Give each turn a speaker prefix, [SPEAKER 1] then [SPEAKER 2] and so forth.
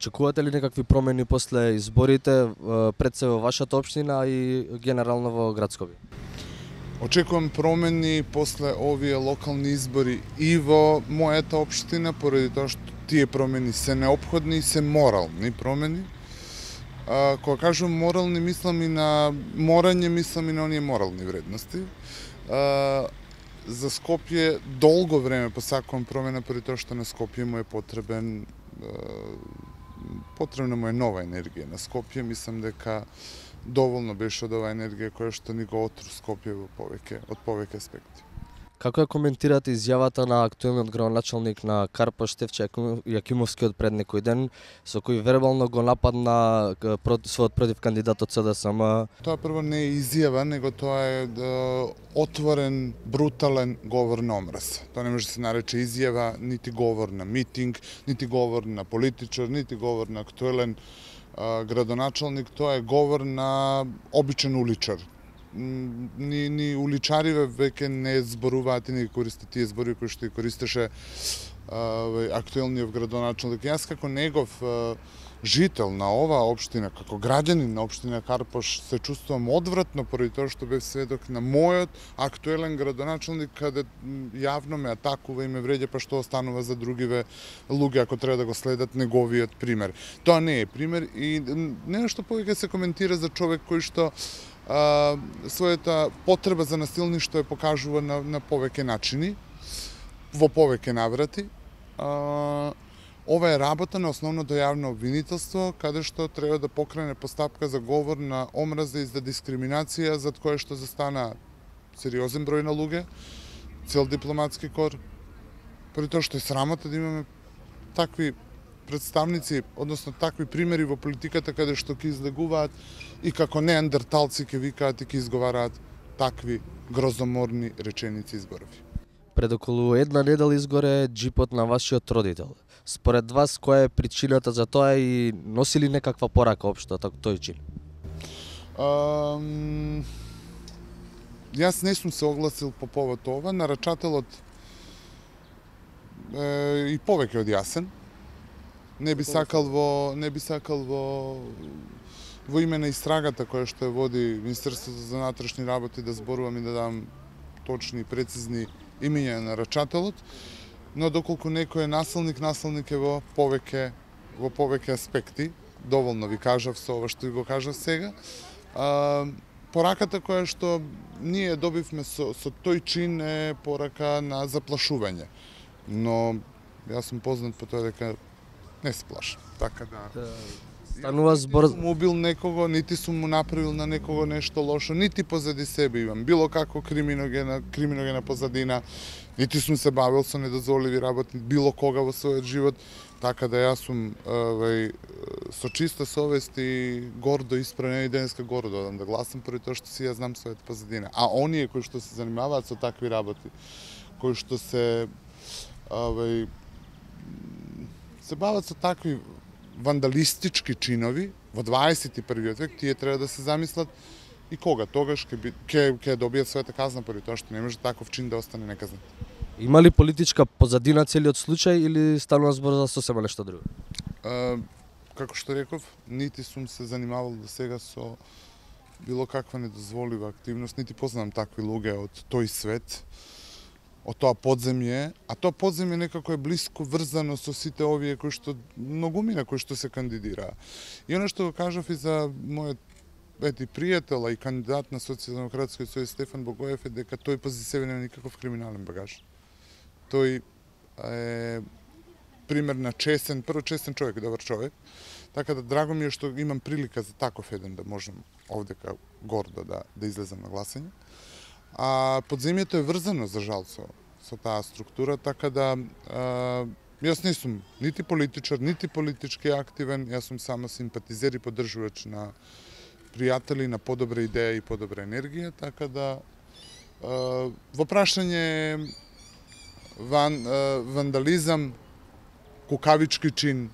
[SPEAKER 1] Очекувате ли некакви промени после изборите пред се во вашата општина и генерално во град Скопје?
[SPEAKER 2] Очекувам промени после овие локални избори и во мојата општина, поради тоа што тие промени се неопходни и се морални промени. Кога кажувам морални, мислам и на морање, мислам и на оние морални вредности. За Скопје долго време посакувам промена, поради тоа што на Скопје му е потребна му е нова енергија. На Скопје мислам дека доволно беше од оваа енергија која што ни го отру Скопје од повеќе аспекти.
[SPEAKER 1] Како ја коментирате изјавата на актуелниот градоначалник на Карпош Стефче Јакимовски од пред некој ден, со кој вербално го нападна својот против кандидат од СДСМ?
[SPEAKER 2] Тоа прво не е изјава, него тоа е отворен, брутален говор на омраз. Тоа не може да се нарече изјава, нити говор на митинг, нити говор на политичар, нити говор на актуелен градоначалник, тоа е говор на обичен уличар. Ни уличариве веќе не зборуваат и не користат тие зборови кои што ги користеше актуелниот градоначалник. Јас како негов жител на оваа општина, како граѓанин на општина Карпош, се чувствувам одвратно поради тоа што бев сведок на мојот актуелен градоначалник каде јавно ме атакува и ме вреѓа, па што останува за другиве луѓе ако треба да го следат неговиот пример. Тоа не е пример и нешто повеќе се коментира за човек кој што својата потреба за насилништво е покажува на повеќе начини, во повеќе наврати. Ова е работа на основното јавно обвинителство, каде што треба да покрене постапка за говор на омраза и за дискриминација, зад кое што застана сериозен број на луѓе, цел дипломатски кор, при тоа што е срамота да имаме такви представници, односно такви примери во политиката каде што ќе излегуваат и како неандерталци ќе викаат и ќе изговараат такви грозоморни реченици и зборови.
[SPEAKER 1] Пред околу една недела изгоре джипот на вашиот родител. Според вас, која е причината за тоа и носи ли некаква порака општо тој чин?
[SPEAKER 2] Јас не сум се огласил по повод ова, нарачателот и повеќе од јасен. Не би сакал во име на истрагата која што ја води Министерството за внатрешни работи да зборувам и да дам точни и прецизни имиња на нарачателот, но доколку некој е насилник, насилник е во повеќе аспекти. Доволно ви кажав со ова што ви го кажав сега. Пораката која што ние добивме со тој чин е порака на заплашување. Но јас сум познат по тоа дека не се плашам. Така да
[SPEAKER 1] станува збор...
[SPEAKER 2] Нити сум убил некого, нити сум му направил на некого нешто лошо, нити позади себе имам било како криминогена позадина, нити сум се бавил со недозволиви работи било кога во својот живот, така да јас сум со чиста совест и гордо исправен и денеска гордо одам да гласам поради тоа што си ја знам својата позадина. А оние кои што се занимаваат со такви работи, кои што се бават со такви вандалистички чинови во 21. век, тие треба да се замислат и кога тогаш ќе добијат својата казна поради тоа што не може таков чин да остане неказнат.
[SPEAKER 1] Има ли политичка позадина целиот случај или станува збор за сосема нешто друго?
[SPEAKER 2] Како што реков, нити сум се занимавал до сега со било каква недозволива активност, нити познавам такви луѓе од тој свет, од тоа подземје, а тоа подземје некако е блиско врзано со сите овие кои што многумина кои што се кандидираа. И она што го кажав и за мојот пријател и кандидат на Социјалдемократскиот сојуз Стефан Богоев е дека тој пази себе нема никаков криминален багаж. Тој е пример на честен човек, добар човек. Така да драго ми е што имам прилика за таков еден да можам овдека гордо да излезам на гласање. А подземјето е врзано, за жал, со таа структура, така да јас не сум нити политичар, нити политички активен, јас сум само симпатизер и поддржувач на пријатели, на подобра идеја и подобра енергија, така да во прашање вандализам, кукавички чин,